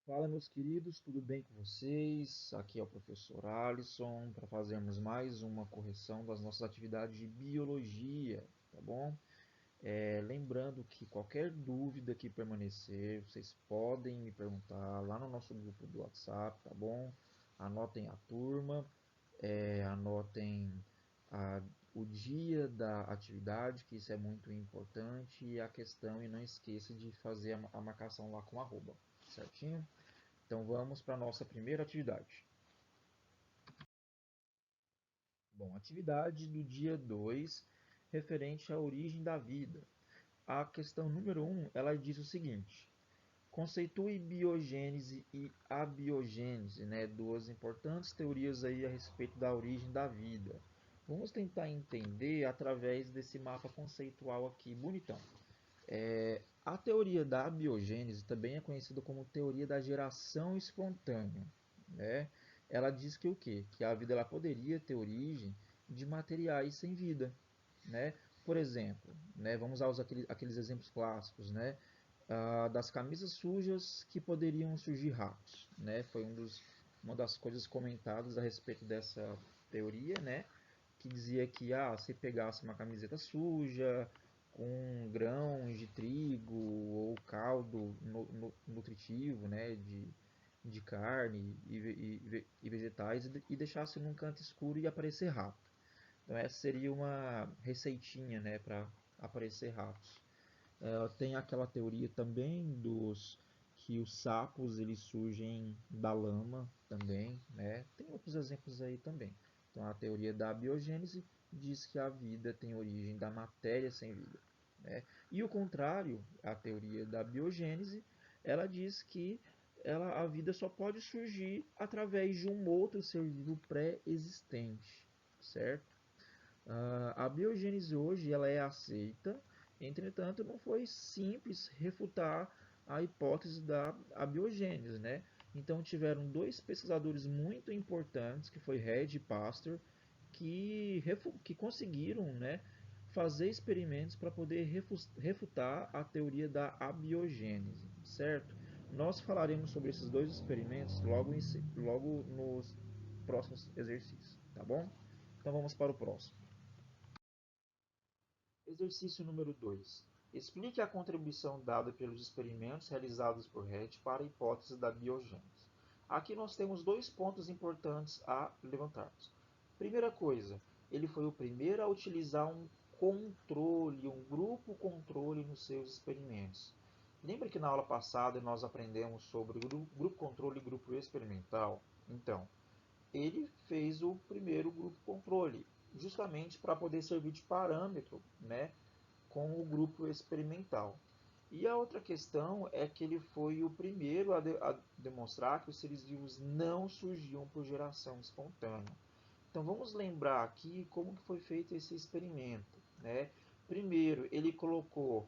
Fala, meus queridos, tudo bem com vocês? Aqui é o professor Alisson para fazermos mais uma correção das nossas atividades de biologia, tá bom? Lembrando que qualquer dúvida que permanecer, vocês podem me perguntar lá no nosso grupo do WhatsApp, tá bom? Anotem a turma, anotem a- o dia da atividade, que isso é muito importante, e a questão, e não esqueça de fazer a marcação lá com arroba, certinho? Então vamos para a nossa primeira atividade. Bom, atividade do dia 2, referente à origem da vida. A questão número 1, ela diz o seguinte: conceitue biogênese e abiogênese, né? Duas importantes teorias aí a respeito da origem da vida. Vamos tentar entender através desse mapa conceitual aqui, bonitão. A teoria da abiogênese também é conhecida como teoria da geração espontânea, né? Ela diz que o quê? Que a vida ela poderia ter origem de materiais sem vida, né? Por exemplo, né, vamos usar aqueles exemplos clássicos, né? Das camisas sujas que poderiam surgir ratos, né? Foi uma das coisas comentadas a respeito dessa teoria, né? Que dizia que se pegasse uma camiseta suja, com grãos de trigo ou caldo nutritivo, né, de carne e vegetais e deixasse num canto escuro e aparecer rato. Então essa seria uma receitinha, né, para aparecer ratos. Tem aquela teoria também dos que os sapos eles surgem da lama também, né? Tem outros exemplos aí também. Então a teoria da biogênese diz que a vida tem origem da matéria sem vida, né? E o contrário, a teoria da biogênese, ela diz que a vida só pode surgir através de um outro ser vivo pré-existente, certo? A biogênese hoje ela é aceita, entretanto, não foi simples refutar a hipótese da abiogênese, né? Então tiveram dois pesquisadores muito importantes, que foi Redd e Pasteur, que conseguiram, né, fazer experimentos para poder refutar a teoria da abiogênese, certo? Nós falaremos sobre esses dois experimentos logo nos próximos exercícios, tá bom? Então vamos para o próximo. Exercício número 2. Explique a contribuição dada pelos experimentos realizados por Redd para a hipótese da biogênese. Aqui nós temos dois pontos importantes a levantarmos. Primeira coisa, ele foi o primeiro a utilizar um controle, um grupo controle nos seus experimentos. Lembra que na aula passada nós aprendemos sobre grupo controle e grupo experimental? Então, ele fez o primeiro grupo controle, justamente para poder servir de parâmetro, né, com o grupo experimental. E a outra questão é que ele foi o primeiro a demonstrar que os seres vivos não surgiam por geração espontânea. Então vamos lembrar aqui como que foi feito esse experimento, né? Primeiro, ele colocou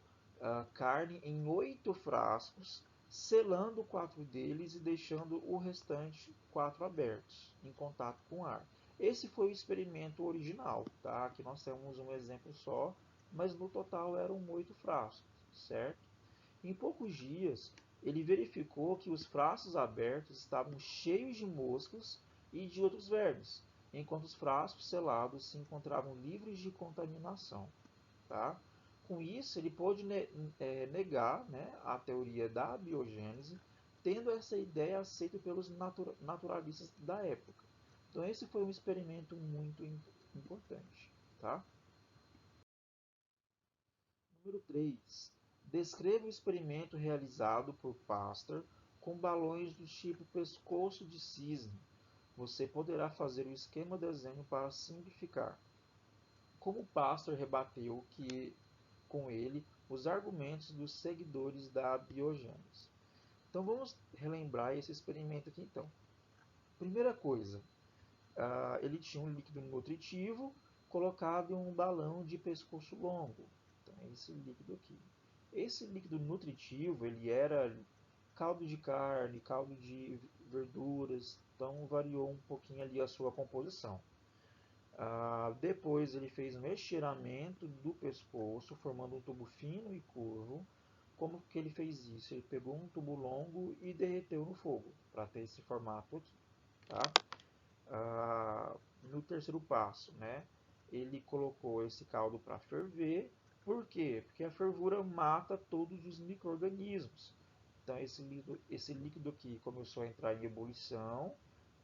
carne em 8 frascos, selando 4 deles e deixando o restante 4 abertos, em contato com o ar. Esse foi o experimento original, tá? Aqui nós temos um exemplo só, mas no total eram 8 frascos, certo? Em poucos dias, ele verificou que os frascos abertos estavam cheios de moscas e de outros vermes, enquanto os frascos selados se encontravam livres de contaminação. Tá? Com isso, ele pôde negar, né, a teoria da biogênese, tendo essa ideia aceita pelos naturalistas da época. Então, esse foi um experimento muito importante. Tá? Número 3. Descreva o experimento realizado por Pasteur com balões do tipo pescoço de cisne. Você poderá fazer o esquema desenho para simplificar. Como Pasteur rebateu com ele os argumentos dos seguidores da biogênese. Então vamos relembrar esse experimento aqui então. Primeira coisa, ele tinha um líquido nutritivo colocado em um balão de pescoço longo. Então é esse líquido aqui. Esse líquido nutritivo ele era caldo de carne, caldo de verduras, então variou um pouquinho ali a sua composição. Depois ele fez um estiramento do pescoço, formando um tubo fino e curvo, como que ele fez isso? Ele pegou um tubo longo e derreteu no fogo, para ter esse formato aqui. Tá? No terceiro passo, né, ele colocou esse caldo para ferver. Por quê? Porque a fervura mata todos os micro-organismos. Então esse líquido aqui começou a entrar em ebulição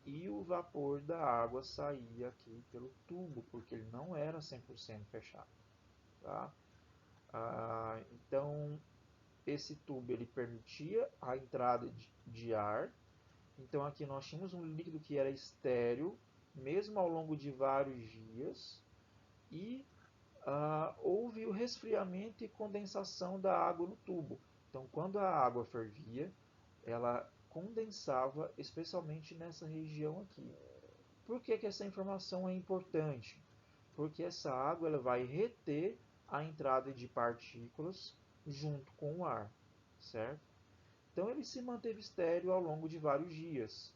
e o vapor da água saía aqui pelo tubo, porque ele não era 100% fechado. Tá? Então esse tubo ele permitia a entrada de ar. Então aqui nós tínhamos um líquido que era estéril, mesmo ao longo de vários dias, e houve o resfriamento e condensação da água no tubo. Então quando a água fervia, ela condensava, especialmente nessa região aqui. Por que que essa informação é importante? Porque essa água ela vai reter a entrada de partículas junto com o ar, certo? Então ele se manteve estéril ao longo de vários dias.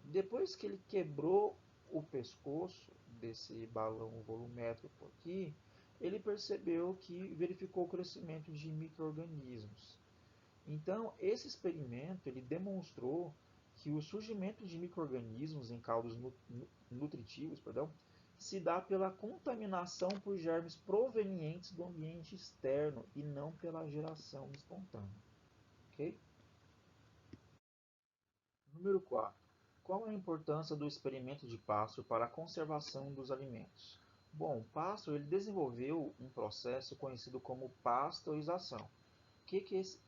Depois que ele quebrou o pescoço desse balão volumétrico aqui, ele percebeu que verificou o crescimento de micro-organismos. Então, esse experimento ele demonstrou que o surgimento de micro-organismos em caldos nutritivos, se dá pela contaminação por germes provenientes do ambiente externo e não pela geração espontânea. Okay? Número 4. Qual a importância do experimento de Pasteur para a conservação dos alimentos? Bom, Pasteur ele desenvolveu um processo conhecido como pasteurização.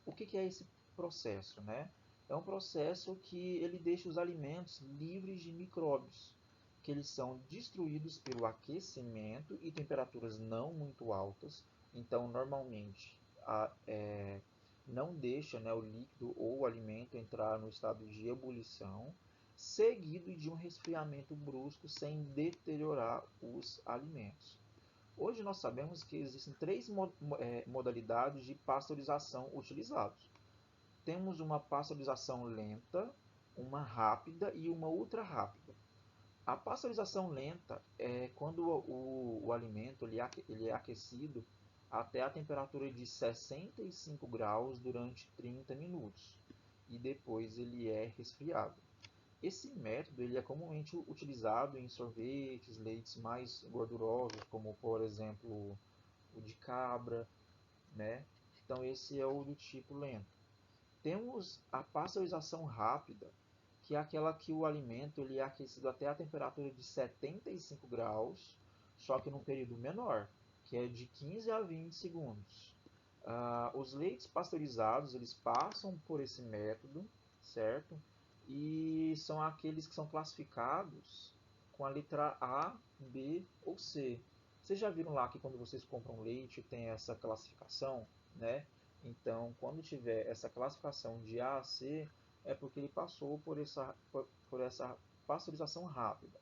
O que é esse processo, né? É um processo que ele deixa os alimentos livres de micróbios, que eles são destruídos pelo aquecimento e temperaturas não muito altas. Então, normalmente, não deixa, né, o líquido ou o alimento entrar no estado de ebulição, seguido de um resfriamento brusco sem deteriorar os alimentos. Hoje nós sabemos que existem três modalidades de pasteurização utilizadas. Temos uma pasteurização lenta, uma rápida e uma ultra rápida. A pasteurização lenta é quando o alimento ele é aquecido até a temperatura de 65 graus durante 30 minutos e depois ele é resfriado. Esse método ele é comumente utilizado em sorvetes, leites mais gordurosos, como por exemplo o de cabra, né? Então esse é o do tipo lento. Temos a pasteurização rápida, que é aquela que o alimento ele é aquecido até a temperatura de 75 graus, só que num período menor, que é de 15 a 20 segundos. Os leites pasteurizados eles passam por esse método, certo? E são aqueles que são classificados com a letra A, B ou C. Vocês já viram lá que quando vocês compram leite tem essa classificação, né? Então, quando tiver essa classificação de A a C, é porque ele passou por essa pasteurização rápida.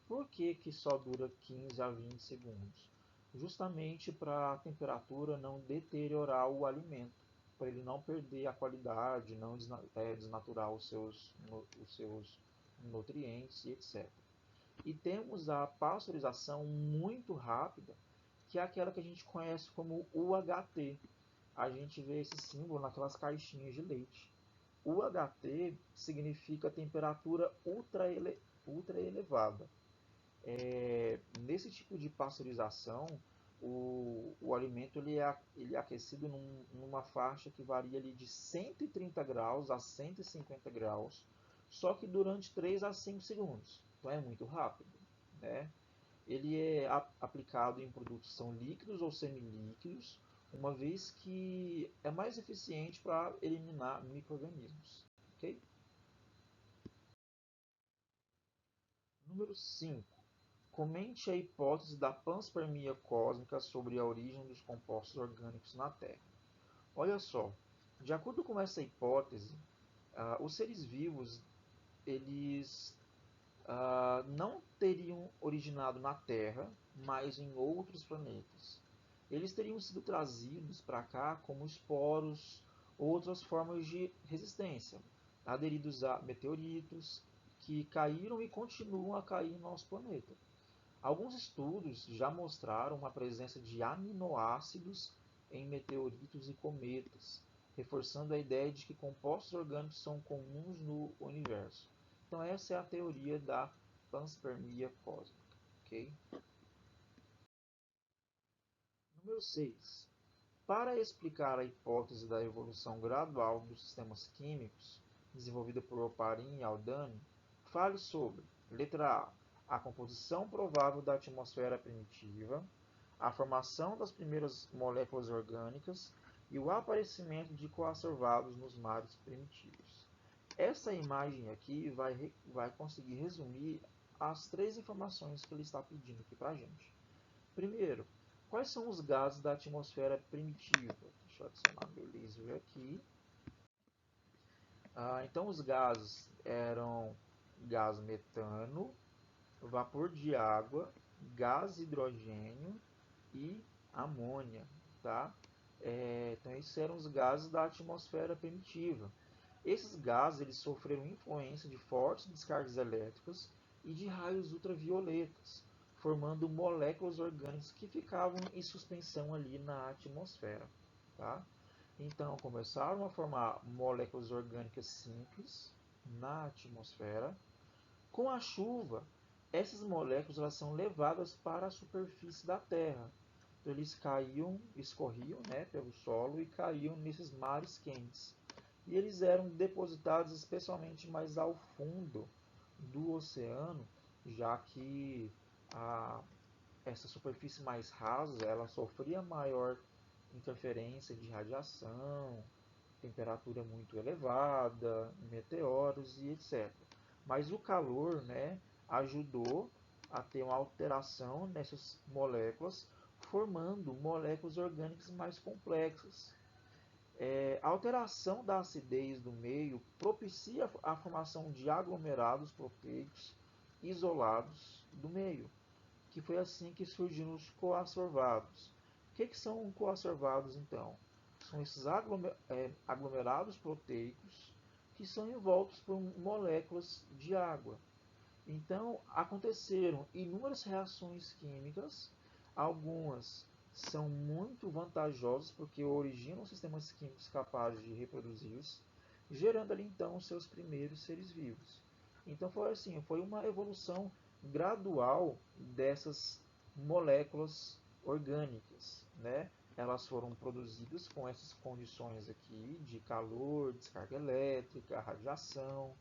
Por que que só dura 15 a 20 segundos? Justamente para a temperatura não deteriorar o alimento, para ele não perder a qualidade, não desnaturar os seus nutrientes e etc. E temos a pasteurização muito rápida, que é aquela que a gente conhece como UHT. A gente vê esse símbolo naquelas caixinhas de leite. UHT significa temperatura ultra elevada. Nesse tipo de pasteurização, o alimento ele é aquecido numa faixa que varia ali de 130 graus a 150 graus, só que durante 3 a 5 segundos. Então é muito rápido, né? Ele é aplicado em produtos que são líquidos ou semilíquidos, uma vez que é mais eficiente para eliminar micro-organismos. Okay? Número 5. Comente a hipótese da panspermia cósmica sobre a origem dos compostos orgânicos na Terra. Olha só, de acordo com essa hipótese, os seres vivos eles não teriam originado na Terra, mas em outros planetas. Eles teriam sido trazidos para cá como esporos ou outras formas de resistência, aderidos a meteoritos que caíram e continuam a cair no nosso planeta. Alguns estudos já mostraram uma presença de aminoácidos em meteoritos e cometas, reforçando a ideia de que compostos orgânicos são comuns no universo. Então essa é a teoria da panspermia cósmica. Okay? Número 6. Para explicar a hipótese da evolução gradual dos sistemas químicos, desenvolvida por Oparin e Aldani, fale sobre, letra A composição provável da atmosfera primitiva, a formação das primeiras moléculas orgânicas e o aparecimento de coacervados nos mares primitivos. Essa imagem aqui vai conseguir resumir as três informações que ele está pedindo aqui para a gente. Primeiro, quais são os gases da atmosfera primitiva? Deixa eu adicionar meu laser aqui. Então, os gases eram gás metano, vapor de água, gás hidrogênio e amônia. Tá? Então, esses eram os gases da atmosfera primitiva. Esses gases eles sofreram influência de fortes descargas elétricas e de raios ultravioletas, formando moléculas orgânicas que ficavam em suspensão ali na atmosfera. Tá? Então, começaram a formar moléculas orgânicas simples na atmosfera. Com a chuva, essas moléculas elas são levadas para a superfície da Terra. Então, eles escorriam, né, pelo solo e caíam nesses mares quentes. E eles eram depositados especialmente mais ao fundo do oceano, já que essa superfície mais rasa ela sofria maior interferência de radiação, temperatura muito elevada, meteoros e etc. Mas o calor, né, ajudou a ter uma alteração nessas moléculas, formando moléculas orgânicas mais complexas. A alteração da acidez do meio propicia a formação de aglomerados proteicos isolados do meio, que foi assim que surgiram os coacervados. O que são coacervados, então? São esses aglomerados proteicos que são envoltos por moléculas de água. Então, aconteceram inúmeras reações químicas, algumas são muito vantajosas porque originam sistemas químicos capazes de reproduzi-los, gerando ali então os seus primeiros seres vivos. Então foi assim, foi uma evolução gradual dessas moléculas orgânicas, né? Elas foram produzidas com essas condições aqui de calor, descarga elétrica, radiação,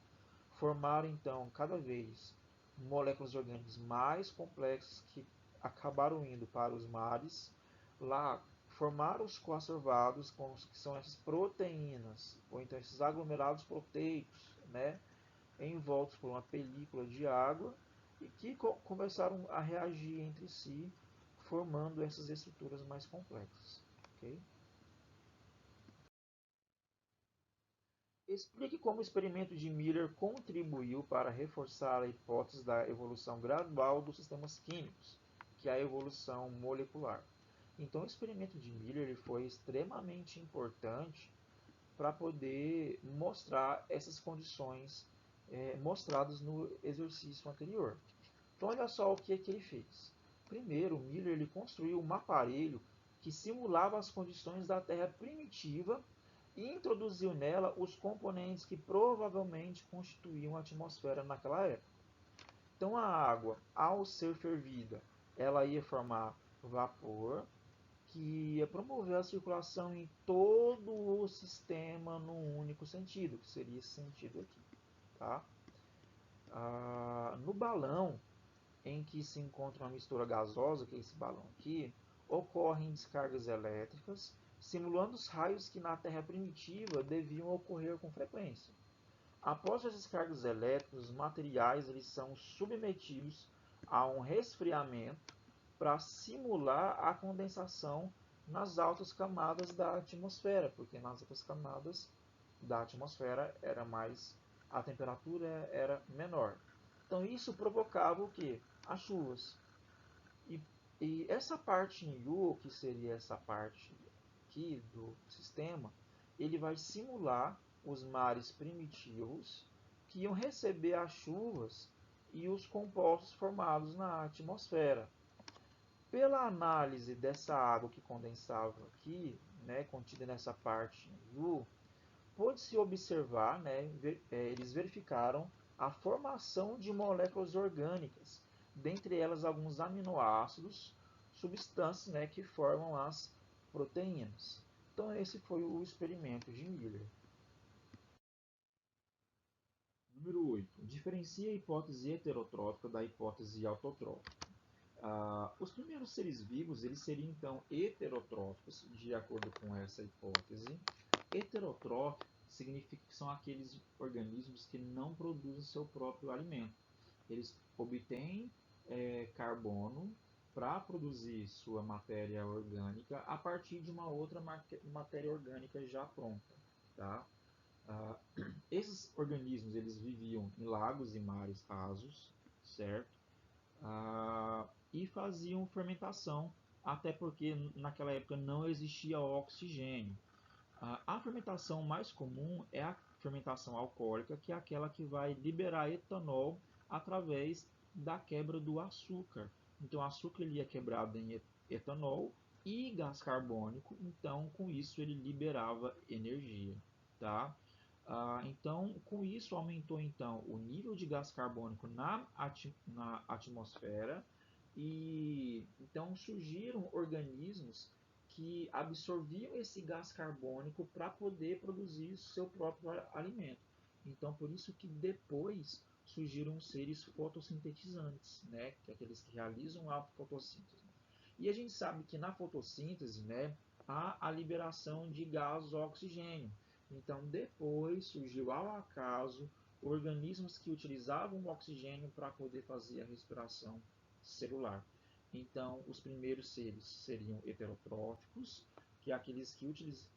formaram então cada vez moléculas orgânicas mais complexas que acabaram indo para os mares. Lá formaram os coacervados, que são essas proteínas, ou então esses aglomerados proteicos, né, envoltos por uma película de água e que começaram a reagir entre si, formando essas estruturas mais complexas. Okay? Explique como o experimento de Miller contribuiu para reforçar a hipótese da evolução gradual dos sistemas químicos, que é a evolução molecular. Então, o experimento de Miller foi extremamente importante para poder mostrar essas condições mostradas no exercício anterior. Então, olha só o que ele fez. Primeiro, Miller ele construiu um aparelho que simulava as condições da Terra primitiva e introduziu nela os componentes que provavelmente constituíam a atmosfera naquela época. Então, a água, ao ser fervida, ela ia formar vapor, que ia promover a circulação em todo o sistema num único sentido, que seria esse sentido aqui. Tá? No balão, em que se encontra uma mistura gasosa, que é esse balão aqui, ocorrem descargas elétricas, simulando os raios que na Terra primitiva deviam ocorrer com frequência. Após as descargas elétricas, os materiais eles são submetidos a um resfriamento para simular a condensação nas altas camadas da atmosfera, porque nas altas camadas da atmosfera a temperatura era menor. Então isso provocava o que? As chuvas. E, e essa parte em U, que seria essa parte aqui do sistema, ele vai simular os mares primitivos que iam receber as chuvas e os compostos formados na atmosfera. pela análise dessa água que condensava aqui, né, contida nessa parte azul, pôde-se observar, né, eles verificaram a formação de moléculas orgânicas, dentre elas alguns aminoácidos, substâncias, né, que formam as proteínas. Então esse foi o experimento de Miller. Número 8. Diferencia a hipótese heterotrófica da hipótese autotrófica. Os primeiros seres vivos eles seriam então heterotróficos, de acordo com essa hipótese. Heterotrófico significa que são aqueles organismos que não produzem seu próprio alimento. Eles obtêm carbono para produzir sua matéria orgânica a partir de uma outra matéria orgânica já pronta. Tá? Ah, esses organismos eles viviam em lagos e mares rasos, certo? E faziam fermentação, até porque naquela época não existia oxigênio. A fermentação mais comum é a fermentação alcoólica, que é aquela que vai liberar etanol através da quebra do açúcar. Então, o açúcar ele é quebrado em etanol e gás carbônico, então com isso ele liberava energia, tá? Então, com isso aumentou então o nível de gás carbônico na atmosfera e então surgiram organismos que absorviam esse gás carbônico para poder produzir seu próprio alimento. Então, por isso que depois surgiram seres fotossintetizantes, né, que é aqueles que realizam a fotossíntese. E a gente sabe que na fotossíntese, né, há a liberação de gás oxigênio. Então, depois surgiu ao acaso organismos que utilizavam o oxigênio para poder fazer a respiração celular. Então, os primeiros seres seriam heterotróficos, que é aqueles que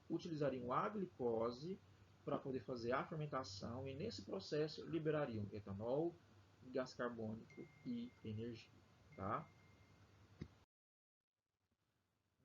utilizariam a glicose para poder fazer a fermentação e nesse processo liberariam etanol, gás carbônico e energia. Tá?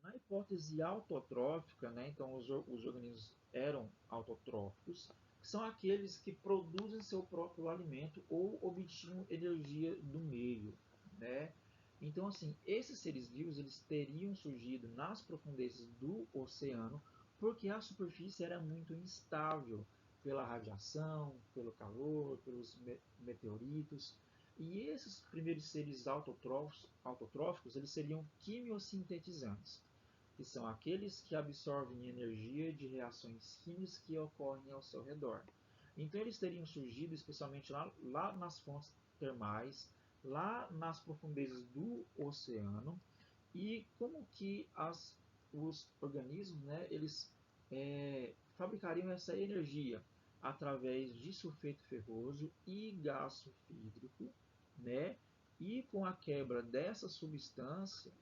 Na hipótese autotrófica, né, então os organismos eram autotróficos, que são aqueles que produzem seu próprio alimento ou obtinham energia do meio, né? Então, assim, esses seres vivos eles teriam surgido nas profundezas do oceano porque a superfície era muito instável pela radiação, pelo calor, pelos meteoritos. E esses primeiros seres autotróficos eles seriam quimiosintetizantes, que são aqueles que absorvem energia de reações químicas que ocorrem ao seu redor. Então eles teriam surgido especialmente lá nas fontes termais, lá nas profundezas do oceano, e como que os organismos, né, eles fabricariam essa energia através de sulfeto ferroso e gás sulfídrico, né? E com a quebra dessa substância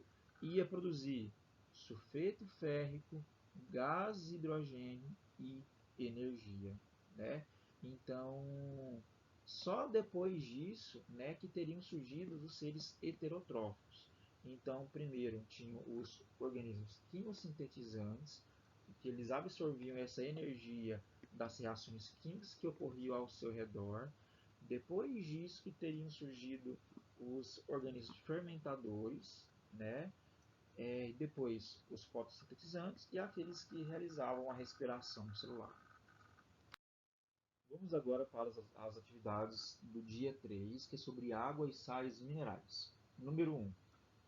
ia produzir sulfeto férrico, gás hidrogênio e energia, né? Então, só depois disso, né, que teriam surgido os seres heterotróficos. Então, primeiro tinham os organismos quimiosintetizantes, que eles absorviam essa energia das reações químicas que ocorriam ao seu redor. Depois disso que teriam surgido os organismos fermentadores, né? Depois os fotossintetizantes e aqueles que realizavam a respiração celular. Vamos agora para as atividades do dia 3, que é sobre água e sais minerais. Número 1.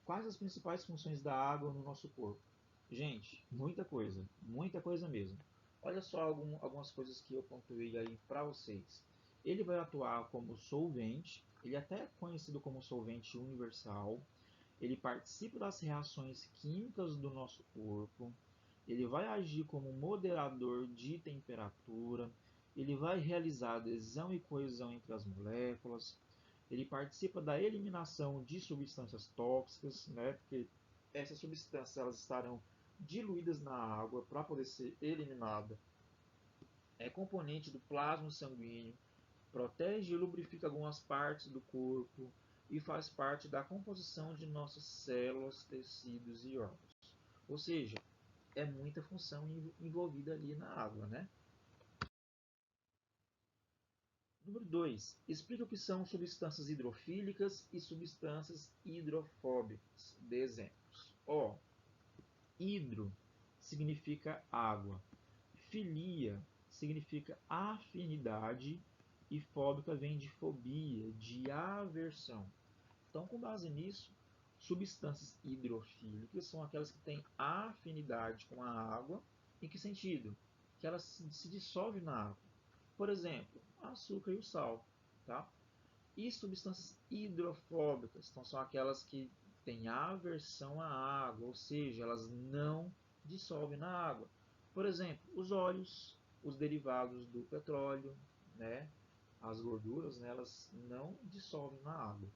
Quais as principais funções da água no nosso corpo? Gente, muita coisa mesmo. Olha só algumas coisas que eu pontuei aí para vocês. Ele vai atuar como solvente, ele é até conhecido como solvente universal. Ele participa das reações químicas do nosso corpo. Ele vai agir como moderador de temperatura. Ele vai realizar adesão e coesão entre as moléculas. Ele participa da eliminação de substâncias tóxicas, né? Porque essas substâncias elas estarão diluídas na água para poder ser eliminada. É componente do plasma sanguíneo, protege e lubrifica algumas partes do corpo e faz parte da composição de nossas células, tecidos e órgãos. Ou seja, é muita função envolvida ali na água, né? Número 2. Explica o que são substâncias hidrofílicas e substâncias hidrofóbicas. Dê exemplos. Ó, hidro significa água, filia significa afinidade e fóbica vem de fobia, de aversão. Então, com base nisso, substâncias hidrofílicas são aquelas que têm afinidade com a água. Em que sentido? Que elas se dissolvem na água. Por exemplo, o açúcar e o sal. Tá? E substâncias hidrofóbicas, então são aquelas que têm aversão à água, ou seja, elas não dissolvem na água. Por exemplo, os óleos, os derivados do petróleo, né, as gorduras, né, elas não dissolvem na água.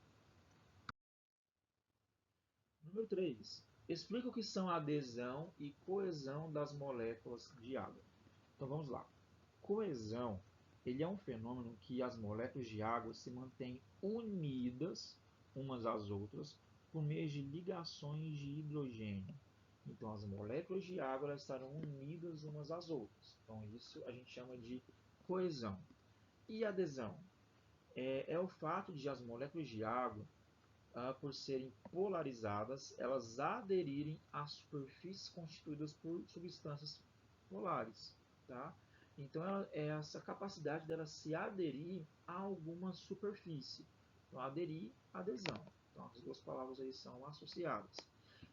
Número 3. Explica o que são adesão e coesão das moléculas de água. Então vamos lá. Coesão, ele é um fenômeno que as moléculas de água se mantêm unidas umas às outras por meio de ligações de hidrogênio. Então as moléculas de água elas estarão unidas umas às outras. Então isso a gente chama de coesão. E adesão? É o fato de as moléculas de água, por serem polarizadas, elas aderirem a superfícies constituídas por substâncias polares. Tá? Então, é essa capacidade dela se aderir a alguma superfície. Então, aderir, adesão. Então, as duas palavras aí são associadas.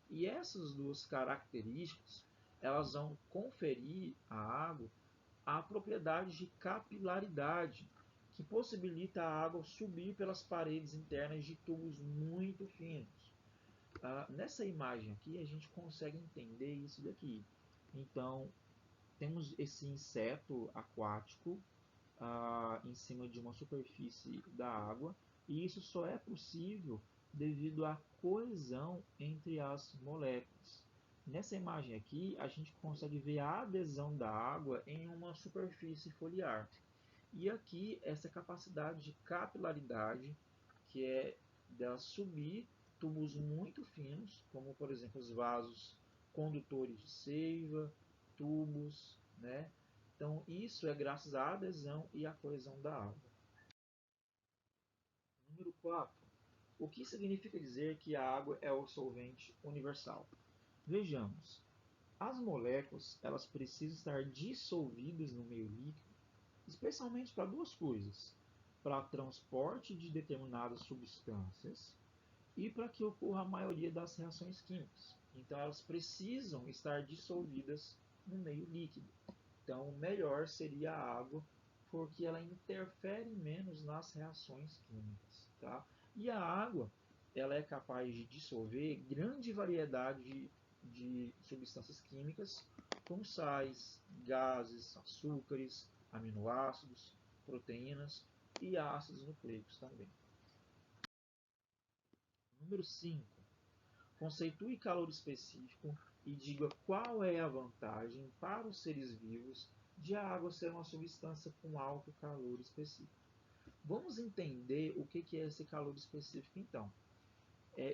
E essas duas características, elas vão conferir à água a propriedade de capilaridade, que possibilita a água subir pelas paredes internas de tubos muito finos. Nessa imagem aqui, a gente consegue entender isso daqui. Então, temos esse inseto aquático em cima de uma superfície da água, e isso só é possível devido à coesão entre as moléculas. Nessa imagem aqui, a gente consegue ver a adesão da água em uma superfície foliar. E aqui, essa capacidade de capilaridade, que é dela subir tubos muito finos, como por exemplo os vasos condutores de seiva, tubos, né? Então, isso é graças à adesão e à coesão da água. Número 4. O que significa dizer que a água é o solvente universal? Vejamos. As moléculas elas precisam estar dissolvidas no meio líquido, especialmente para duas coisas: para transporte de determinadas substâncias e para que ocorra a maioria das reações químicas. Então, elas precisam estar dissolvidas no meio líquido. Então, melhor seria a água, porque ela interfere menos nas reações químicas. Tá? E a água ela é capaz de dissolver grande variedade de substâncias químicas, como sais, gases, açúcares, aminoácidos, proteínas e ácidos nucleicos também. Número 5. Conceitue calor específico e diga qual é a vantagem para os seres vivos de a água ser uma substância com alto calor específico. Vamos entender o que é esse calor específico então.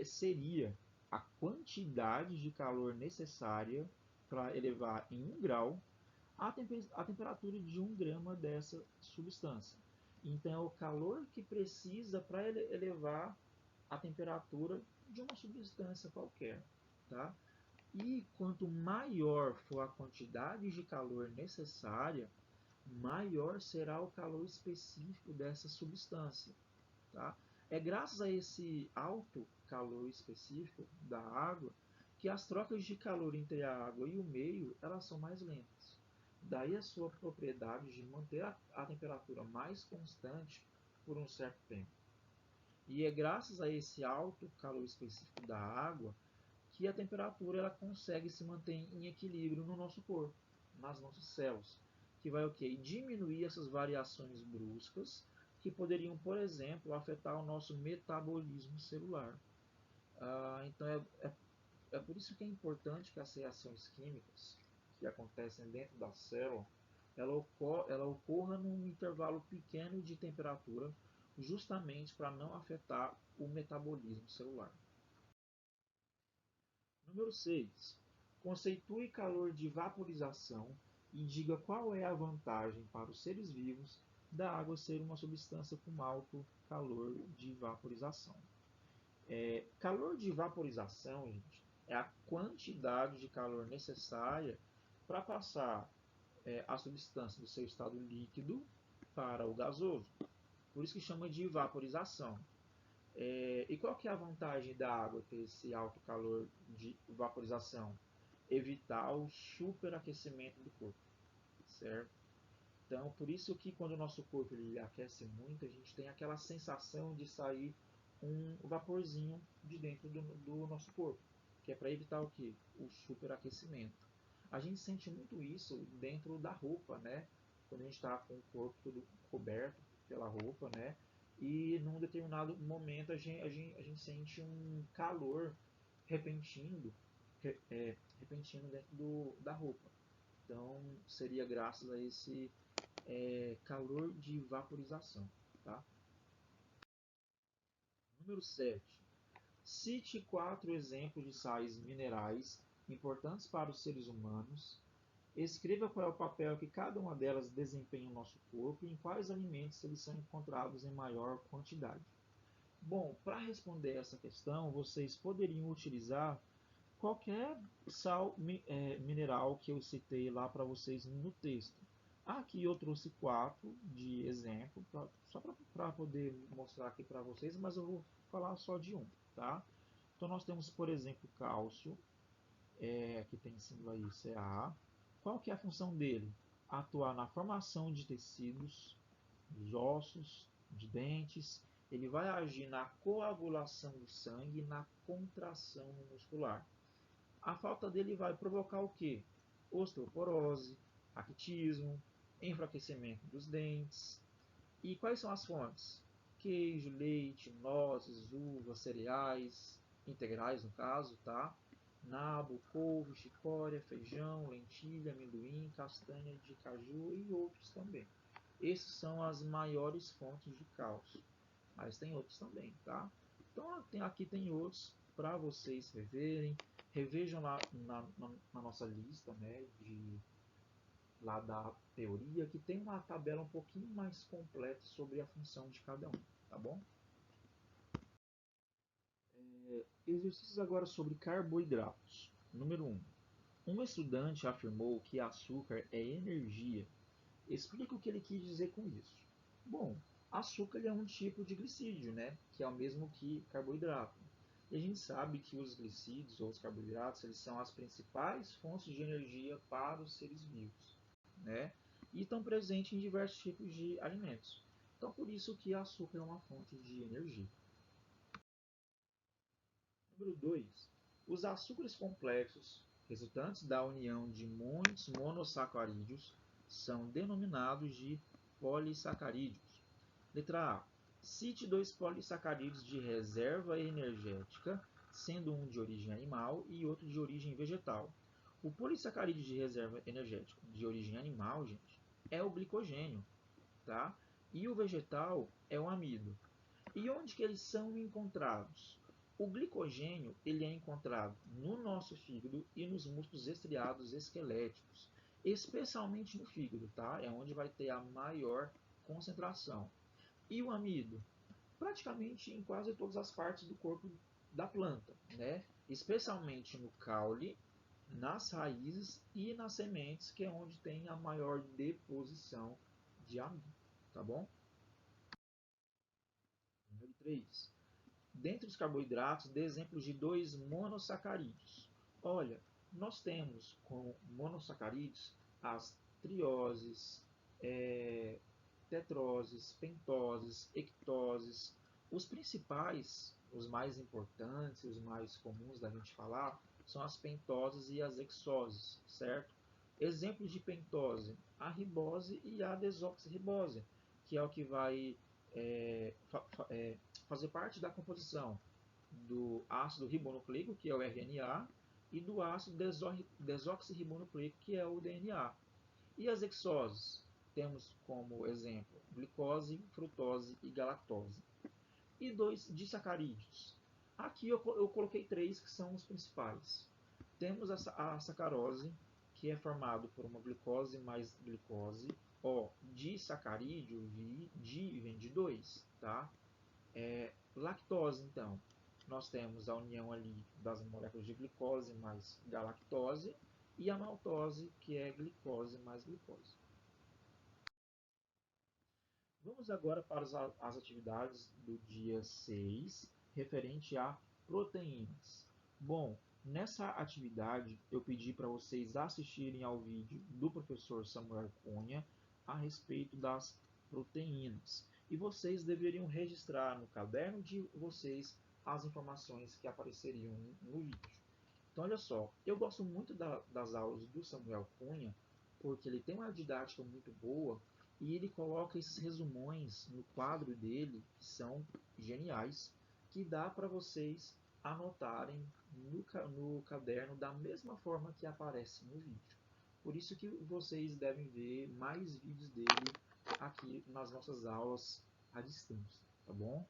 Seria a quantidade de calor necessária para elevar em 1 grau a temperatura de 1 grama dessa substância. Então, é o calor que precisa para elevar a temperatura de uma substância qualquer. Tá? E quanto maior for a quantidade de calor necessária, maior será o calor específico dessa substância. Tá? É graças a esse alto calor específico da água que as trocas de calor entre a água e o meio elas são mais lentas. Daí a sua propriedade de manter a temperatura mais constante por um certo tempo. E é graças a esse alto calor específico da água que a temperatura ela consegue se manter em equilíbrio no nosso corpo, nas nossas células, que vai o quê? Diminuir essas variações bruscas que poderiam, por exemplo, afetar o nosso metabolismo celular. Então é por isso que é importante que as reações químicas que acontecem dentro da célula ela ocorra num intervalo pequeno de temperatura, justamente para não afetar o metabolismo celular. Número 6. Conceitue calor de vaporização e diga qual é a vantagem para os seres vivos da água ser uma substância com alto calor de vaporização. Calor de vaporização, gente, é a quantidade de calor necessária para passar a substância do seu estado líquido para o gasoso. Por isso que chama de vaporização. E qual que é a vantagem da água ter esse alto calor de vaporização? Evitar o superaquecimento do corpo, certo? Então, por isso que quando o nosso corpo ele aquece muito, a gente tem aquela sensação de sair um vaporzinho de dentro do nosso corpo, que é para evitar o quê? O superaquecimento. A gente sente muito isso dentro da roupa, né? Quando a gente está com o corpo todo coberto pela roupa, né? E num determinado momento a gente sente um calor repentino, repentino dentro da roupa. Então, seria graças a esse calor de vaporização. Tá? Número 7. Cite 4 exemplos de sais minerais importantes para os seres humanos. Escreva qual é o papel que cada uma delas desempenha no nosso corpo e em quais alimentos eles são encontrados em maior quantidade. Bom, para responder essa questão, vocês poderiam utilizar qualquer sal mineral que eu citei lá para vocês no texto. Aqui eu trouxe 4 de exemplo, só para poder mostrar aqui para vocês, mas eu vou falar só de um. Tá? Então nós temos, por exemplo, cálcio, que tem símbolo aí Ca. Qual que é a função dele? Atuar na formação de tecidos, dos ossos, de dentes. Ele vai agir na coagulação do sangue e na contração muscular. A falta dele vai provocar o quê? Osteoporose, raquitismo, enfraquecimento dos dentes. E quais são as fontes? Queijo, leite, nozes, uvas, cereais, integrais no caso, tá? Nabo, couve, chicória, feijão, lentilha, amendoim, castanha de caju e outros também. Esses são as maiores fontes de cálcio, mas tem outros também, tá? Então aqui tem outros para vocês reverem. Revejam lá na nossa lista, né, lá da teoria, que tem uma tabela um pouquinho mais completa sobre a função de cada um, tá bom? Exercícios agora sobre carboidratos. Número 1. Um estudante afirmou que açúcar é energia. Explica o que ele quis dizer com isso. Bom, açúcar é um tipo de glicídio, né? Que é o mesmo que carboidrato. E a gente sabe que os glicídios ou os carboidratos eles são as principais fontes de energia para os seres vivos, né? E estão presentes em diversos tipos de alimentos. Então, por isso que açúcar é uma fonte de energia. Número 2. Os açúcares complexos, resultantes da união de muitos monossacarídeos, são denominados de polissacarídeos. Letra A. Cite 2 polissacarídeos de reserva energética, sendo um de origem animal e outro de origem vegetal. O polissacarídeo de reserva energética de origem animal, gente, é o glicogênio, tá? E o vegetal é o amido. E onde que eles são encontrados? O glicogênio ele é encontrado no nosso fígado e nos músculos estriados esqueléticos, especialmente no fígado, tá? É onde vai ter a maior concentração. E o amido? Praticamente em quase todas as partes do corpo da planta, né? Especialmente no caule, nas raízes e nas sementes, que é onde tem a maior deposição de amido, tá bom? Número 3. Dentre os carboidratos, dê exemplos de 2 monossacarídeos. Olha, nós temos como monossacarídeos as trioses, tetroses, pentoses, ectoses. Os principais, os mais importantes, os mais comuns da gente falar, são as pentoses e as hexoses, certo? Exemplos de pentose, a ribose e a desoxirribose, que é o que vai fazer parte da composição do ácido ribonucleico, que é o RNA, e do ácido desoxirribonucleico, que é o DNA. E as hexoses? Temos como exemplo glicose, frutose e galactose. E 2 disacarídeos. Aqui eu coloquei 3 que são os principais. Temos a sacarose, que é formado por uma glicose mais glicose. O disacarídeo, di vem de 2, tá? Lactose, então. nós temos a união ali das moléculas de glicose mais galactose e a maltose, que é glicose mais glicose. Vamos agora para as atividades do dia 6, referente a proteínas. Bom, nessa atividade eu pedi para vocês assistirem ao vídeo do professor Samuel Cunha a respeito das proteínas. E vocês deveriam registrar no caderno de vocês as informações que apareceriam no vídeo. Então, olha só, eu gosto muito das aulas do Samuel Cunha, porque ele tem uma didática muito boa e ele coloca esses resumões no quadro dele, que são geniais, que dá para vocês anotarem no caderno da mesma forma que aparece no vídeo. Por isso que vocês devem ver mais vídeos dele aqui nas nossas aulas à distância, tá bom?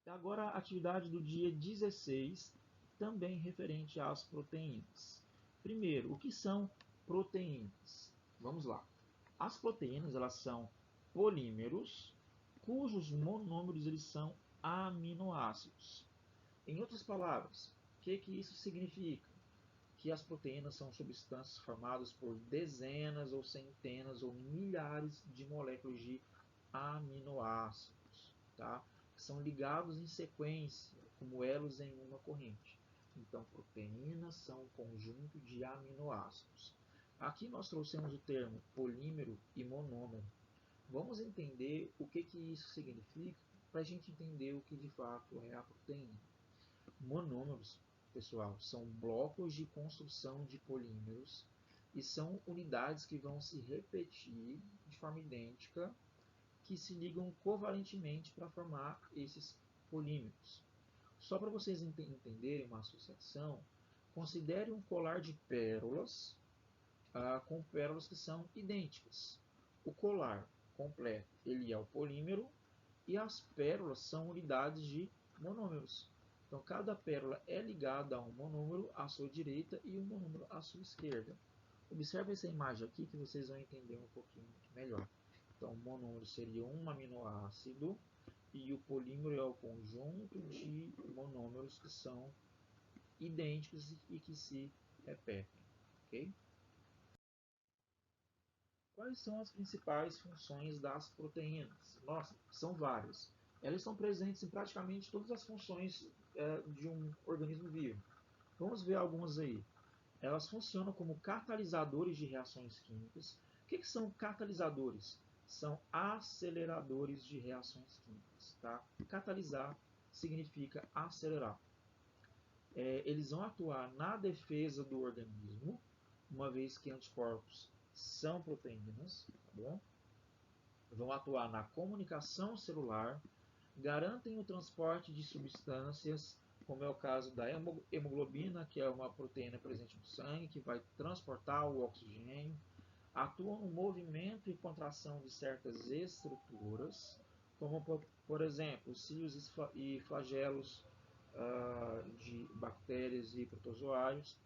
Agora a atividade do dia 16, também referente às proteínas. Primeiro, o que são proteínas? Vamos lá. As proteínas elas são polímeros cujos monômeros eles são aminoácidos. Em outras palavras, o que isso significa? Que as proteínas são substâncias formadas por dezenas ou centenas ou milhares de moléculas de aminoácidos, tá? Que são ligados em sequência, como elos em uma corrente. Então, proteínas são um conjunto de aminoácidos. Aqui nós trouxemos o termo polímero e monômero. Vamos entender o que isso significa para a gente entender o que de fato é a proteína. Monômeros, pessoal, são blocos de construção de polímeros e são unidades que vão se repetir de forma idêntica, que se ligam covalentemente para formar esses polímeros. Só para vocês entenderem uma associação, considere um colar de pérolas com pérolas que são idênticas. O colar completo ele é o polímero e as pérolas são unidades de monômeros. Então, cada pérola é ligada a um monômero à sua direita e um monômero à sua esquerda. Observe essa imagem aqui que vocês vão entender um pouquinho melhor. Então, o monômero seria um aminoácido e o polímero é o conjunto de monômeros que são idênticos e que se repetem. Okay? Quais são as principais funções das proteínas? Nossa, são várias. Elas estão presentes em praticamente todas as funções de um organismo vivo. Vamos ver algumas aí. Elas funcionam como catalisadores de reações químicas. O que são catalisadores? São aceleradores de reações químicas. Tá? Catalisar significa acelerar. Eles vão atuar na defesa do organismo, uma vez que anticorpos são proteínas, tá bom? Vão atuar na comunicação celular, garantem o transporte de substâncias, como é o caso da hemoglobina, que é uma proteína presente no sangue, que vai transportar o oxigênio, atuam no movimento e contração de certas estruturas, como, por exemplo, cílios e flagelos de bactérias e protozoários,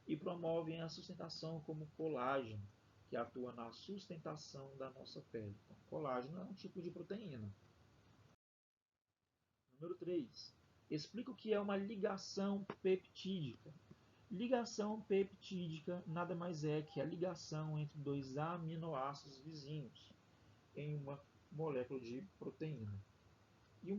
e promovem a sustentação como colágeno, que atua na sustentação da nossa pele. Então, colágeno é um tipo de proteína. Número 3. Explica o que é uma ligação peptídica. Ligação peptídica nada mais é que a ligação entre dois aminoácidos vizinhos em uma molécula de proteína. E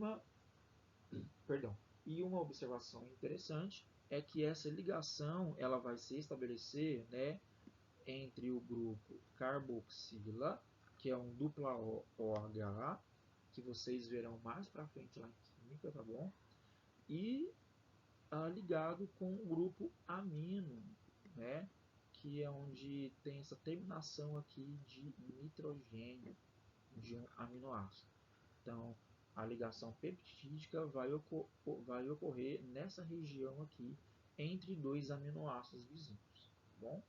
uma observação interessante é que essa ligação ela vai se estabelecer, né, entre o grupo carboxila, que é um dupla OH, que vocês verão mais para frente lá em química, tá bom? E ligado com o grupo amino, né? Que é onde tem essa terminação aqui de nitrogênio de um aminoácido. Então, a ligação peptídica vai ocorrer nessa região aqui entre dois aminoácidos vizinhos, tá bom?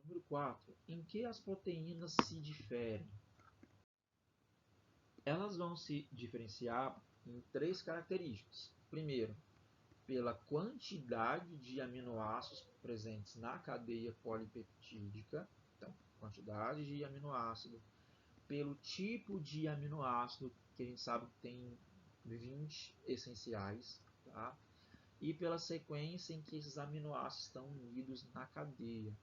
Número 4. Em que as proteínas se diferem? Elas vão se diferenciar em três características. Primeiro, pela quantidade de aminoácidos presentes na cadeia polipeptídica, então, quantidade de aminoácido. pelo tipo de aminoácido, que a gente sabe que tem 20 essenciais, tá? E pela sequência em que esses aminoácidos estão unidos na cadeia.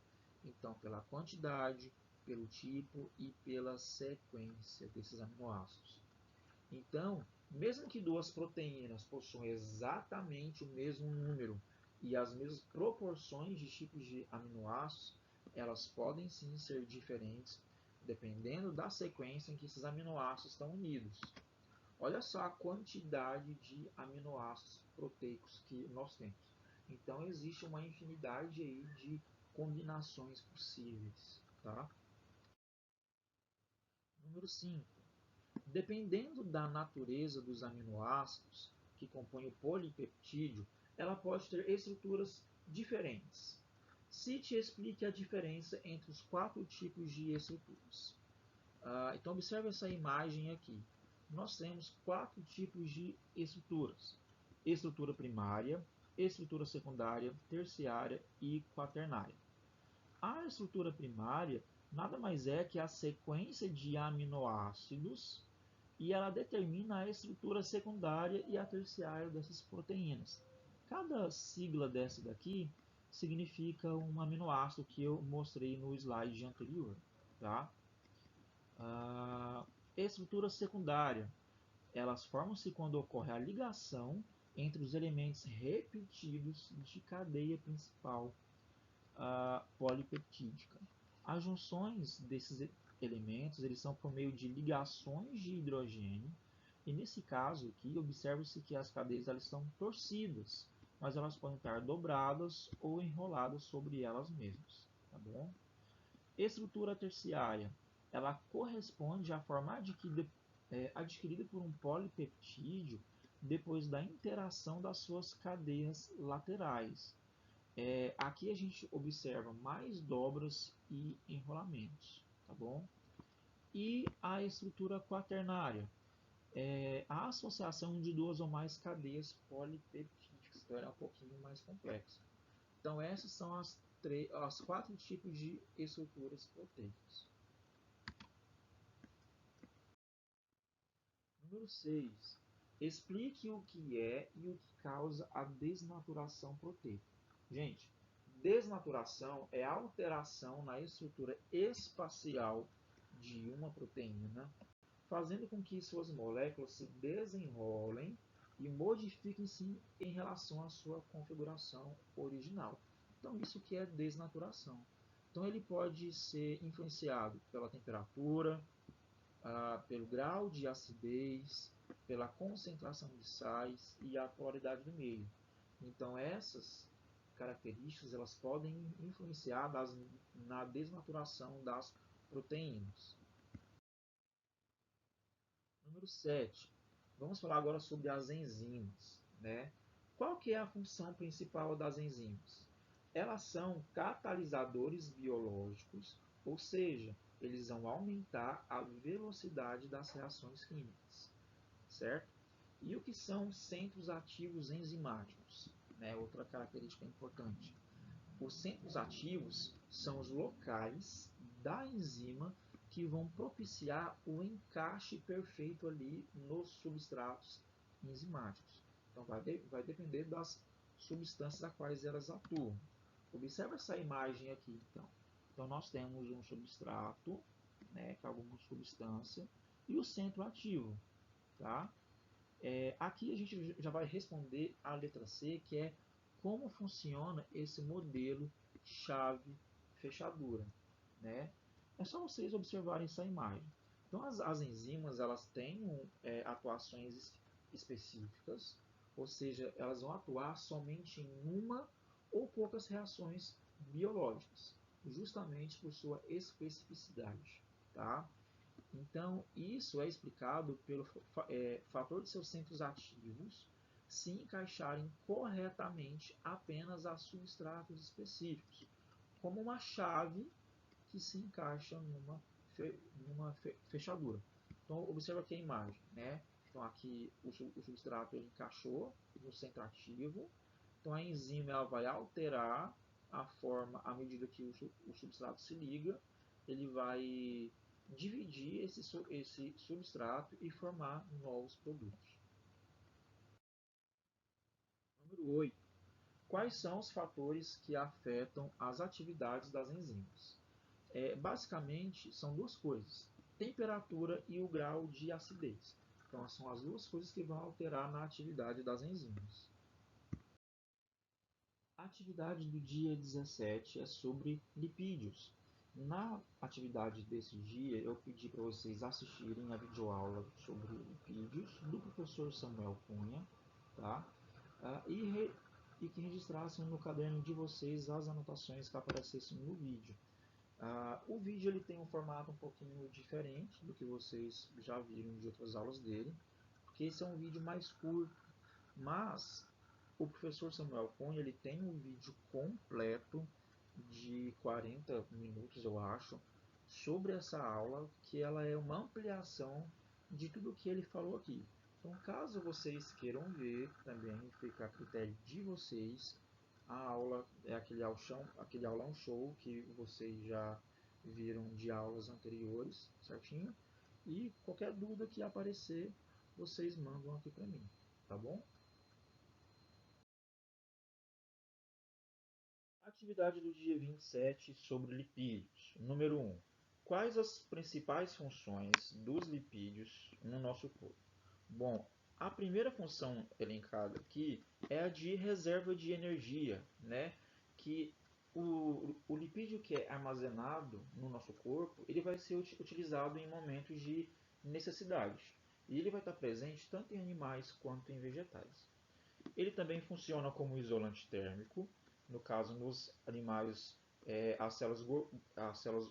Então, pela quantidade, pelo tipo e pela sequência desses aminoácidos. Então, mesmo que duas proteínas possuam exatamente o mesmo número e as mesmas proporções de tipos de aminoácidos, elas podem sim ser diferentes dependendo da sequência em que esses aminoácidos estão unidos. Olha só a quantidade de aminoácidos proteicos que nós temos. Então, existe uma infinidade aí de combinações possíveis. Tá? Número 5. Dependendo da natureza dos aminoácidos que compõem o polipeptídeo, ela pode ter estruturas diferentes. Cite e explique a diferença entre os 4 tipos de estruturas. Então, observe essa imagem aqui. Nós temos 4 tipos de estruturas: estrutura primária, estrutura secundária, terciária e quaternária. A estrutura primária nada mais é que a sequência de aminoácidos e ela determina a estrutura secundária e a terciária dessas proteínas. Cada sigla dessa daqui significa um aminoácido que eu mostrei no slide anterior. Tá? A estrutura secundária, elas formam-se quando ocorre a ligação entre os elementos repetidos de cadeia principal polipeptídica. As junções desses elementos eles são por meio de ligações de hidrogênio, e nesse caso aqui, observa-se que as cadeias elas estão torcidas, mas elas podem estar dobradas ou enroladas sobre elas mesmas. Tá bom? Estrutura terciária, ela corresponde à forma adquirida por um polipeptídeo depois da interação das suas cadeias laterais. Aqui a gente observa mais dobras e enrolamentos, tá bom? E a estrutura quaternária, a associação de duas ou mais cadeias polipeptídicas, então ela é um pouquinho mais complexa. Então essas são as 4 tipos de estruturas proteicas. Número 6. Explique o que é e o que causa a desnaturação proteica. Gente, desnaturação é a alteração na estrutura espacial de uma proteína, fazendo com que suas moléculas se desenrolem e modifiquem-se em relação à sua configuração original. Então, isso que é desnaturação. Então, ele pode ser influenciado pela temperatura, pelo grau de acidez, pela concentração de sais e a polaridade do meio. Então, essas características elas podem influenciar na desnaturação das proteínas. Número 7. Vamos falar agora sobre as enzimas. Né? Qual que é a função principal das enzimas? Elas são catalisadores biológicos, ou seja, eles vão aumentar a velocidade das reações químicas, certo? E o que são centros ativos enzimáticos? Né? Outra característica importante. Os centros ativos são os locais da enzima que vão propiciar o encaixe perfeito ali nos substratos enzimáticos. Então, vai depender das substâncias a quais elas atuam. Observe essa imagem aqui, então. Então, nós temos um substrato, né, que é alguma substância, e o centro ativo. Tá? Aqui a gente já vai responder a letra C, que é como funciona esse modelo chave-fechadura. Né? É só vocês observarem essa imagem. Então, as enzimas elas têm atuações específicas, ou seja, elas vão atuar somente em uma ou poucas reações biológicas, justamente por sua especificidade. Tá? Então, isso é explicado pelo fator de seus centros ativos se encaixarem corretamente apenas a substratos específicos, como uma chave que se encaixa numa fechadura. Então, observa aqui a imagem. Né? Então, aqui o substrato ele encaixou no centro ativo. Então, a enzima ela vai alterar a forma à medida que o substrato se liga. Ele vai dividir esse substrato e formar novos produtos. Número 8. Quais são os fatores que afetam as atividades das enzimas? Basicamente, são duas coisas: temperatura e o grau de acidez. Então, são as duas coisas que vão alterar na atividade das enzimas. A atividade do dia 17 é sobre lipídios. Na atividade desse dia, eu pedi para vocês assistirem a videoaula sobre lipídios do professor Samuel Cunha, tá? E que registrassem no caderno de vocês as anotações que aparecessem no vídeo. O vídeo ele tem um formato um pouquinho diferente do que vocês já viram de outras aulas dele, porque esse é um vídeo mais curto, mas o professor Samuel Cunha ele tem um vídeo completo de 40 minutos, eu acho, sobre essa aula, que ela é uma ampliação de tudo que ele falou aqui. Então, caso vocês queiram ver, também fica a critério de vocês. A aula é aquele aulão show que vocês já viram de aulas anteriores, certinho? E qualquer dúvida que aparecer, vocês mandam aqui para mim, tá bom? Atividade do dia 27 sobre lipídios. Número 1. Quais as principais funções dos lipídios no nosso corpo? Bom, a primeira função elencada aqui é a de reserva de energia, né? Que o lipídio que é armazenado no nosso corpo, ele vai ser utilizado em momentos de necessidade. E ele vai estar presente tanto em animais quanto em vegetais. Ele também funciona como isolante térmico. No caso, nos animais, as células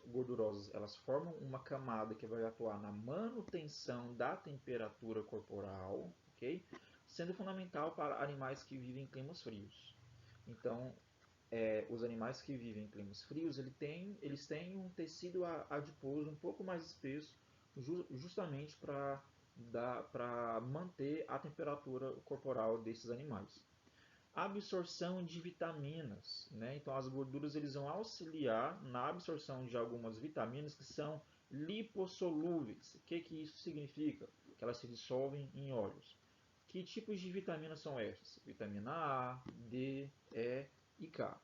gordurosas elas formam uma camada que vai atuar na manutenção da temperatura corporal, ok? Sendo fundamental para animais que vivem em climas frios. Então, os animais que vivem em climas frios, eles têm um tecido adiposo um pouco mais espesso, justamente para manter a temperatura corporal desses animais. Absorção de vitaminas, né? Então as gorduras eles vão auxiliar na absorção de algumas vitaminas que são lipossolúveis. O que isso significa? Que elas se dissolvem em óleos. Que tipos de vitaminas são essas? Vitamina A, D, E e K.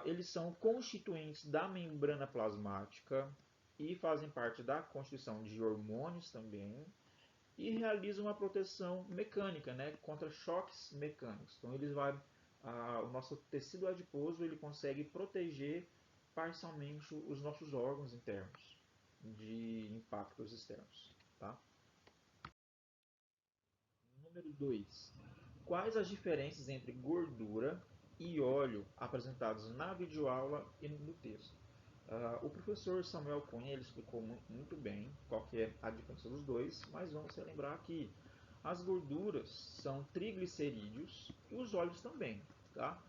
Eles são constituintes da membrana plasmática e fazem parte da constituição de hormônios também, e realizam uma proteção mecânica, né, contra choques mecânicos. Então o nosso tecido adiposo ele consegue proteger parcialmente os nossos órgãos internos de impactos externos. Tá? Número 2. Quais as diferenças entre gordura e óleo apresentados na videoaula e no texto? O professor Samuel Cunha ele explicou muito bem qual que é a diferença dos dois, mas vamos lembrar que as gorduras são triglicerídeos, os óleos também. Tá?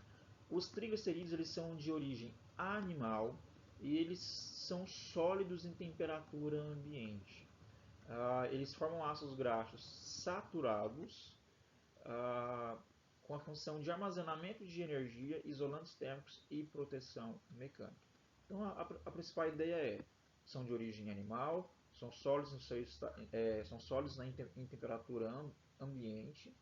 Os triglicerídeos eles são de origem animal e eles são sólidos em temperatura ambiente. Eles formam ácidos graxos saturados com a função de armazenamento de energia, isolantes térmicos e proteção mecânica. Então, a principal ideia são de origem animal, são sólidos, são sólidos em temperatura ambiente.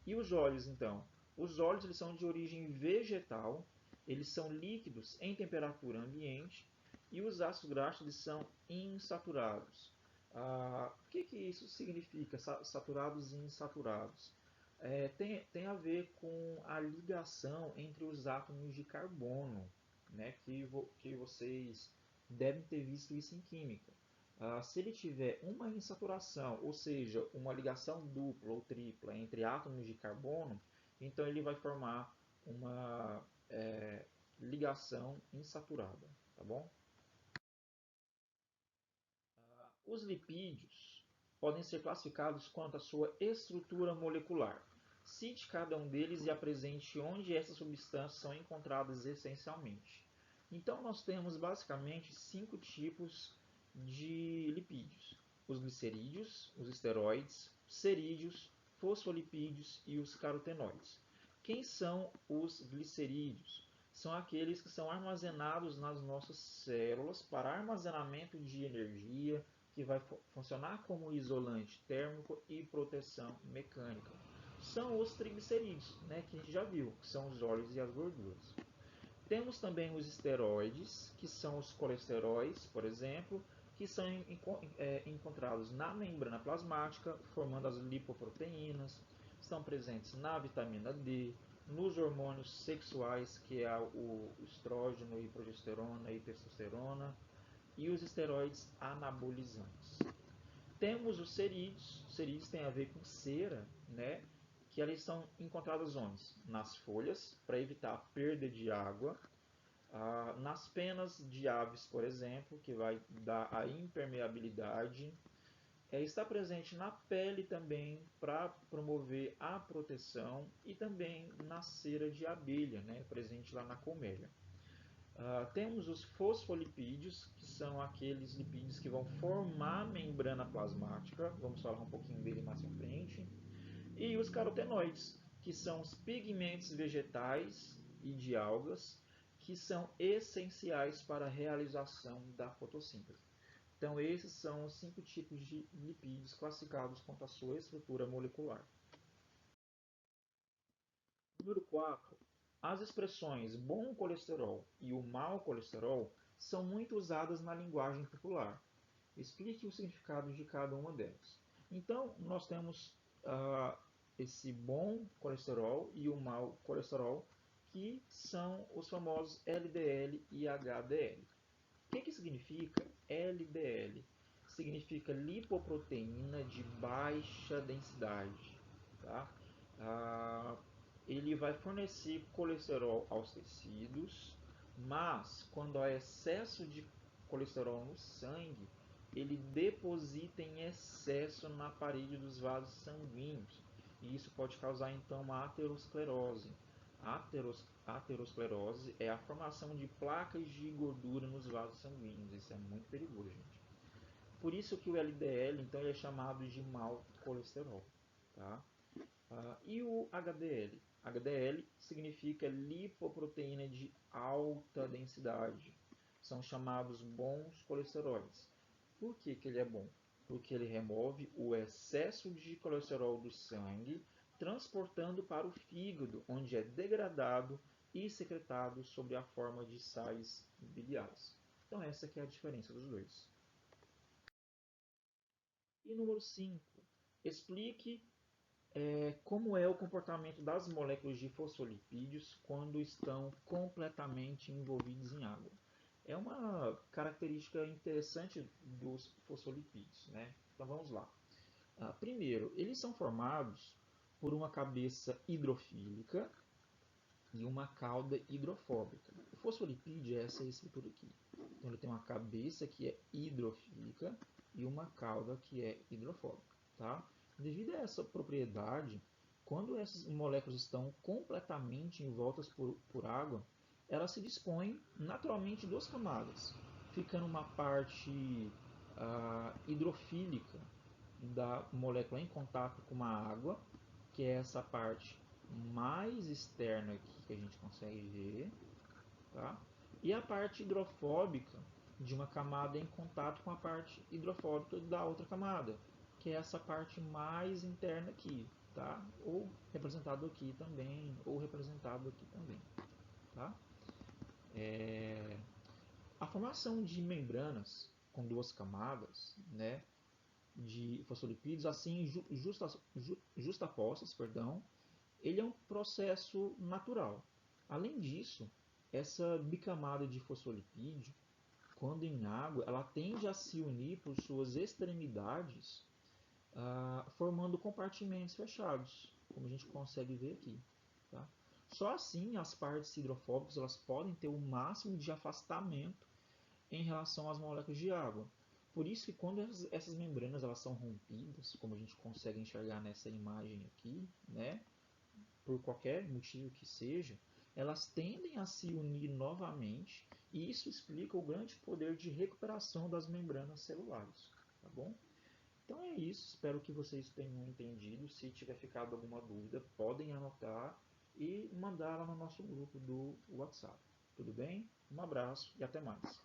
E os óleos, então? Os óleos eles são de origem vegetal, eles são líquidos em temperatura ambiente e os ácidos graxos eles são insaturados. O que isso significa, saturados e insaturados? Tem a ver com a ligação entre os átomos de carbono, né, que vocês devem ter visto isso em química. Se ele tiver uma insaturação, ou seja, uma ligação dupla ou tripla entre átomos de carbono, então ele vai formar uma ligação insaturada, tá bom? Os lipídios podem ser classificados quanto à sua estrutura molecular. Cite cada um deles e apresente onde essas substâncias são encontradas essencialmente. Então, nós temos basicamente 5 tipos de lipídios: os glicerídeos, os esteroides, cerídeos, fosfolipídios e os carotenoides. Quem são os glicerídeos? são aqueles que são armazenados nas nossas células para armazenamento de energia, que vai funcionar como isolante térmico e proteção mecânica. São os triglicerídeos, né, que a gente já viu, que são os óleos e as gorduras. Temos também os esteroides, que são os colesteróis, por exemplo, que são encontrados na membrana plasmática, formando as lipoproteínas, estão presentes na vitamina D, nos hormônios sexuais, que é o estrógeno e progesterona e testosterona, e os esteroides anabolizantes. Temos os cerídeos. Os cerídeos têm a ver com cera, né? Que eles são encontrados onde? Nas folhas, para evitar a perda de água. Nas penas de aves, por exemplo, que vai dar a impermeabilidade. Está presente na pele também para promover a proteção e também na cera de abelha, né? Presente lá na colmeia. Temos os fosfolipídios, que são aqueles lipídios que vão formar a membrana plasmática, vamos falar um pouquinho dele mais à frente, e os carotenoides, que são os pigmentos vegetais e de algas, que são essenciais para a realização da fotossíntese. Então, esses são os 5 tipos de lipídios classificados quanto à sua estrutura molecular. Número 4. As expressões bom colesterol e o mau colesterol são muito usadas na linguagem popular. Explique o significado de cada uma delas. Então, nós temos esse bom colesterol e o mau colesterol, que são os famosos LDL e HDL. O que significa LDL? Significa lipoproteína de baixa densidade. Tá? Ele vai fornecer colesterol aos tecidos, mas quando há excesso de colesterol no sangue, ele deposita em excesso na parede dos vasos sanguíneos. E isso pode causar então uma aterosclerose. A aterosclerose é a formação de placas de gordura nos vasos sanguíneos. Isso é muito perigoso, gente. Por isso que o LDL então ele é chamado de mau colesterol. Tá? E o HDL? HDL significa lipoproteína de alta densidade. São chamados bons colesteróis. Por que ele é bom? Porque ele remove o excesso de colesterol do sangue, transportando para o fígado, onde é degradado e secretado sob a forma de sais biliares. Então essa aqui é a diferença dos dois. E número 5. Explique como é o comportamento das moléculas de fosfolipídios quando estão completamente envolvidos em água. É uma característica interessante dos fosfolipídios, né? Então vamos lá. Primeiro, eles são formados por uma cabeça hidrofílica e uma cauda hidrofóbica. O fosfolipídio é essa estrutura aqui. Então ele tem uma cabeça que é hidrofílica e uma cauda que é hidrofóbica. Tá? Devido a essa propriedade, quando essas moléculas estão completamente envoltas por água, elas se dispõem naturalmente em duas camadas, ficando uma parte hidrofílica da molécula em contato com a água, que é essa parte mais externa aqui que a gente consegue ver, tá? E a parte hidrofóbica de uma camada em contato com a parte hidrofóbica da outra camada, que é essa parte mais interna aqui, tá? Ou representado aqui também, ou representado aqui também, tá? A formação de membranas com duas camadas, né, de fosfolipídios assim justapostas, perdão, ele é um processo natural. Além disso, essa bicamada de fosfolipídio, quando em água, ela tende a se unir por suas extremidades, formando compartimentos fechados, como a gente consegue ver aqui. Tá? Só assim as partes hidrofóbicas elas podem ter o máximo de afastamento em relação às moléculas de água. Por isso que quando essas membranas elas são rompidas, como a gente consegue enxergar nessa imagem aqui, né, por qualquer motivo que seja, elas tendem a se unir novamente e isso explica o grande poder de recuperação das membranas celulares. Tá bom? Então é isso, espero que vocês tenham entendido. Se tiver ficado alguma dúvida, podem anotar e mandar lá no nosso grupo do WhatsApp. Tudo bem? Um abraço e até mais.